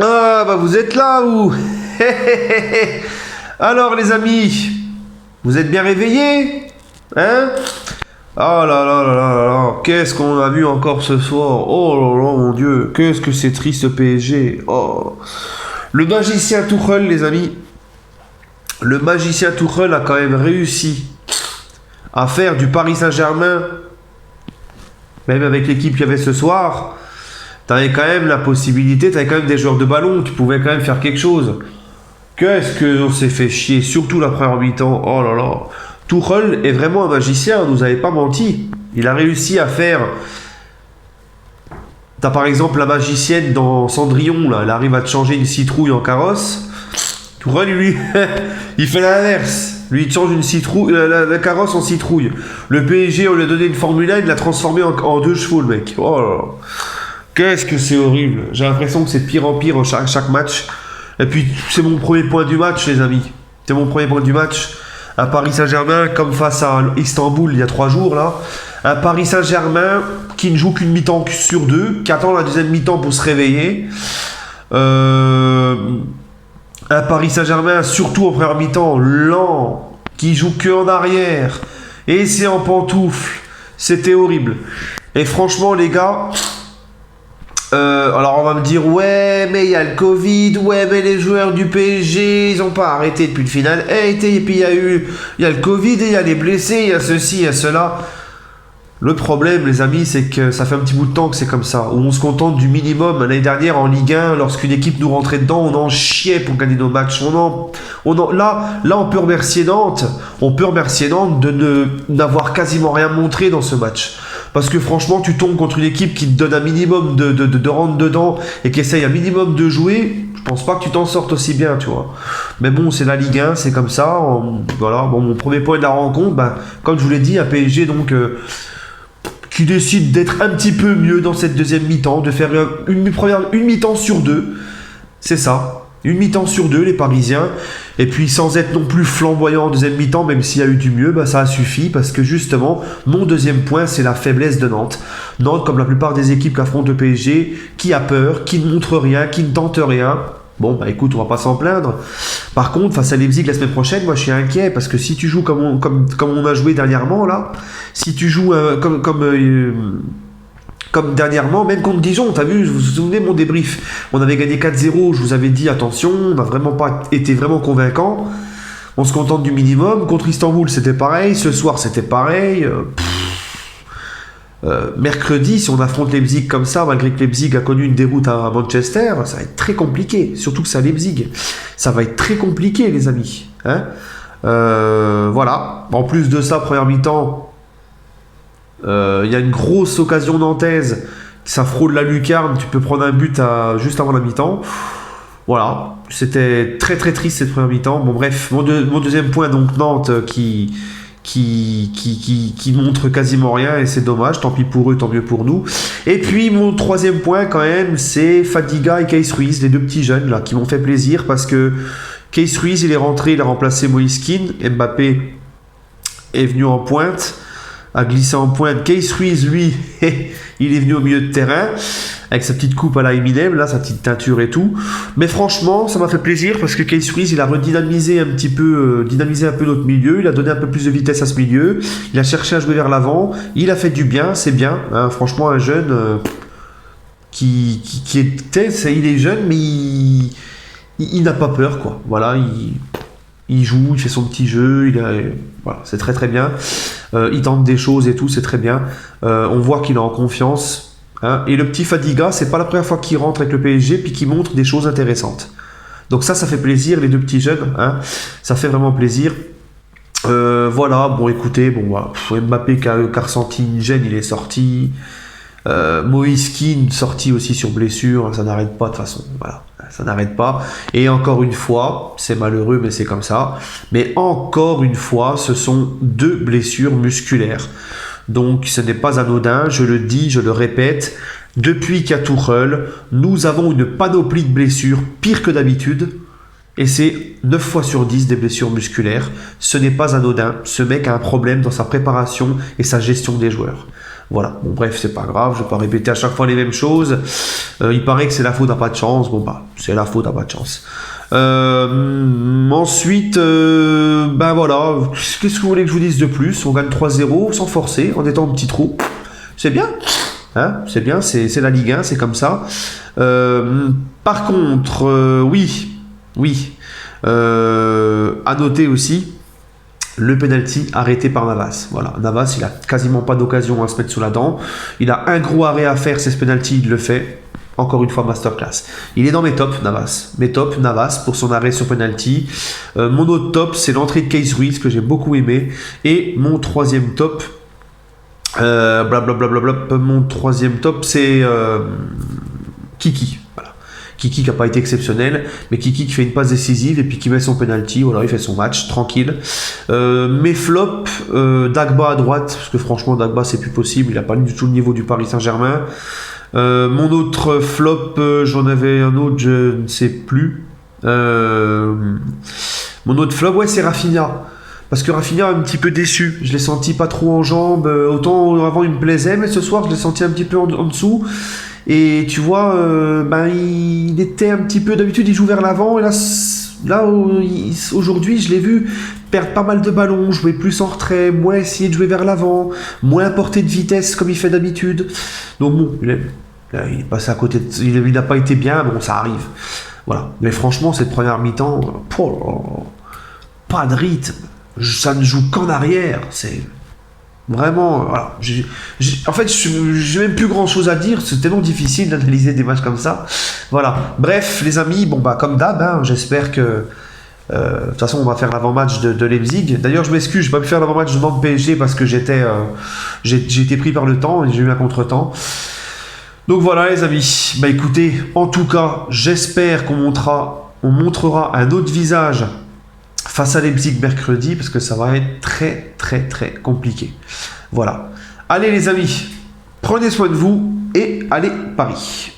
Ah, bah vous êtes là, vous. Alors, les amis, vous êtes bien réveillés? Hein? Oh là là là là là là, qu'est-ce qu'on a vu encore ce soir? Oh là là, mon Dieu, qu'est-ce que c'est triste ce PSG. Oh. Le magicien Tuchel, les amis, le magicien Tuchel a quand même réussi à faire du Paris Saint-Germain, même avec l'équipe qu'il y avait ce soir, t'avais quand même la possibilité, t'avais quand même des joueurs de ballon qui pouvaient quand même faire quelque chose. Qu'est-ce qu'on s'est fait chier, surtout la première mi-temps. Oh là là. Tuchel est vraiment un magicien, on nous avait pas menti. Il a réussi à faire... T'as par exemple la magicienne dans Cendrillon, là, elle arrive à te changer une citrouille en carrosse. Tuchel, lui, il fait l'inverse. Lui, il change une citrouille, la carrosse en citrouille. Le PSG, on lui a donné une Formule 1, il l'a transformé en 2 chevaux, le mec. Oh là là. Qu'est-ce que c'est horrible. J'ai l'impression que c'est de pire en pire chaque match. Et puis, c'est mon premier point du match, les amis. C'est mon premier point du match. Un Paris Saint-Germain, comme face à Istanbul il y a 3 jours, là. Un Paris Saint-Germain qui ne joue qu'une mi-temps sur 2, qui attend la deuxième mi-temps pour se réveiller. Un Paris Saint-Germain, surtout en première mi-temps, lent, qui joue que en arrière. Et c'est en pantoufle. C'était horrible. Et franchement, les gars... alors on va me dire ouais mais il y a le Covid, ouais mais les joueurs du PSG ils ont pas arrêté depuis le final, et puis il y a le Covid et il y a les blessés, il y a ceci, il y a cela. Le problème les amis c'est que ça fait un petit bout de temps que c'est comme ça, où on se contente du minimum. L'année dernière en Ligue 1, lorsqu'une équipe nous rentrait dedans, on en chiait pour gagner nos matchs. Là on peut remercier Nantes, de n'avoir quasiment rien montré dans ce match. Parce que franchement, tu tombes contre une équipe qui te donne un minimum de rentrer dedans et qui essaye un minimum de jouer. Je pense pas que tu t'en sortes aussi bien, tu vois. Mais bon, c'est la Ligue 1, c'est comme ça. Voilà, bon, mon premier point de la rencontre, comme je vous l'ai dit, un PSG donc qui décide d'être un petit peu mieux dans cette deuxième mi-temps, de faire une mi-temps sur 2. C'est ça. Une mi-temps sur 2, les Parisiens. Et puis sans être non plus flamboyant en deuxième mi-temps, même s'il y a eu du mieux, ça a suffi. Parce que justement, mon deuxième point, c'est la faiblesse de Nantes. Nantes, comme la plupart des équipes qui affrontent le PSG, qui a peur, qui ne montre rien, qui ne tente rien. Bon, écoute, on va pas s'en plaindre. Par contre, face à Leipzig la semaine prochaine, moi je suis inquiet. Parce que si tu joues comme on a joué dernièrement, là, si tu joues comme dernièrement, même contre Dijon, t'as vu, vous vous souvenez de mon débrief, on avait gagné 4-0, je vous avais dit attention, on n'a vraiment pas été vraiment convaincant, on se contente du minimum. Contre Istanbul c'était pareil, ce soir c'était pareil. Mercredi, si on affronte Leipzig comme ça, malgré que Leipzig a connu une déroute à Manchester, ça va être très compliqué, surtout que c'est à Leipzig, ça va être très compliqué les amis, hein. Voilà, en plus de ça, première mi-temps, il y a une grosse occasion nantaise, ça frôle la lucarne, tu peux prendre un but juste avant la mi-temps. Voilà, c'était très très triste cette première mi-temps. Bon bref, mon deuxième point, donc Nantes qui montre quasiment rien, et c'est dommage, tant pis pour eux, tant mieux pour nous. Et puis mon troisième point quand même, c'est Fadiga et Keis Ruiz, les deux petits jeunes là, qui m'ont fait plaisir, parce que Keis Ruiz il est rentré, il a remplacé Moïse Kean, Mbappé est venu en pointe, a glissé en pointe. Keis Ruiz, lui, il est venu au milieu de terrain avec sa petite coupe à la Eminem, là, sa petite teinture et tout. Mais franchement, ça m'a fait plaisir parce que Keis Ruiz, il a redynamisé un peu notre milieu. Il a donné un peu plus de vitesse à ce milieu. Il a cherché à jouer vers l'avant. Il a fait du bien, c'est bien. Hein, franchement, un jeune il est jeune, mais il n'a pas peur, quoi. Voilà, il joue, il fait son petit jeu, voilà, c'est très très bien. Il tente des choses et tout, c'est très bien. On voit qu'il est en confiance. Hein. Et le petit Fadiga, c'est pas la première fois qu'il rentre avec le PSG puis qu'il montre des choses intéressantes. Donc ça fait plaisir, les deux petits jeunes. Hein. Ça fait vraiment plaisir. Voilà, bon écoutez, voilà. Mbappé qui a ressenti une gêne, il est sorti. Moïse Kean sorti aussi sur blessure, ça n'arrête pas de toute façon, voilà, ça n'arrête pas. Et encore une fois, c'est malheureux mais c'est comme ça, mais encore une fois ce sont 2 blessures musculaires, donc ce n'est pas anodin, je le dis, je le répète, depuis qu'il y a Tuchel, nous avons une panoplie de blessures pire que d'habitude. Et c'est 9 fois sur 10 des blessures musculaires. Ce n'est pas anodin. Ce mec a un problème dans sa préparation et sa gestion des joueurs. Voilà, bon bref, c'est pas grave, je vais pas répéter à chaque fois les mêmes choses. Il paraît que c'est la faute à pas de chance, bon bah, c'est la faute à pas de chance. Ensuite, ben voilà, qu'est-ce que vous voulez que je vous dise de plus? On gagne 3-0 sans forcer, en étant en petit trou. C'est bien, hein, c'est bien, c'est la Ligue 1, c'est comme ça. Par contre, oui, à noter aussi le penalty arrêté par Navas. Voilà, Navas, il a quasiment pas d'occasion à se mettre sous la dent. Il a un gros arrêt à faire, c'est ce penalty, il le fait. Encore une fois, masterclass. Il est dans mes tops, Navas. Mes tops, Navas, pour son arrêt sur penalty. Mon autre top, c'est l'entrée de Keith Ruiz, que j'ai beaucoup aimé. Et mon troisième top, mon troisième top, c'est Kiki. Voilà. Kiki qui n'a pas été exceptionnel, mais Kiki qui fait une passe décisive et puis qui met son penalty. Voilà, il fait son match, tranquille. Mes flops, Dagba à droite, parce que franchement, Dagba, c'est plus possible. Il n'a pas du tout le niveau du Paris Saint-Germain. Mon autre flop, j'en avais un autre, je ne sais plus. Mon autre flop, ouais, c'est Rafinha. Parce que Rafinha est un petit peu déçu. Je l'ai senti pas trop en jambes. Autant avant il me plaisait, mais ce soir je l'ai senti un petit peu en dessous. Et tu vois, il était un petit peu, d'habitude il joue vers l'avant. Et là aujourd'hui je l'ai vu perdre pas mal de ballons, jouer plus en retrait, moins essayer de jouer vers l'avant, moins porter de vitesse comme il fait d'habitude. Donc bon, il est passé à côté, il n'a pas été bien, bon ça arrive. Voilà. Mais franchement, cette première mi-temps, pas de rythme, ça ne joue qu'en arrière, c'est vraiment, voilà. En fait, j'ai même plus grand chose à dire, c'est tellement difficile d'analyser des matchs comme ça. Voilà. Bref, les amis, bon bah comme d'hab, hein, j'espère que de toute façon, on va faire l'avant-match de Leipzig. D'ailleurs, je m'excuse, j'ai pas pu faire l'avant-match de Nantes PSG parce que j'ai été pris par le temps et j'ai eu un contre-temps. Donc voilà, les amis. Bah écoutez, en tout cas, j'espère qu'on montrera un autre visage face à Leipzig mercredi parce que ça va être très très très compliqué. Voilà. Allez les amis, prenez soin de vous et allez Paris.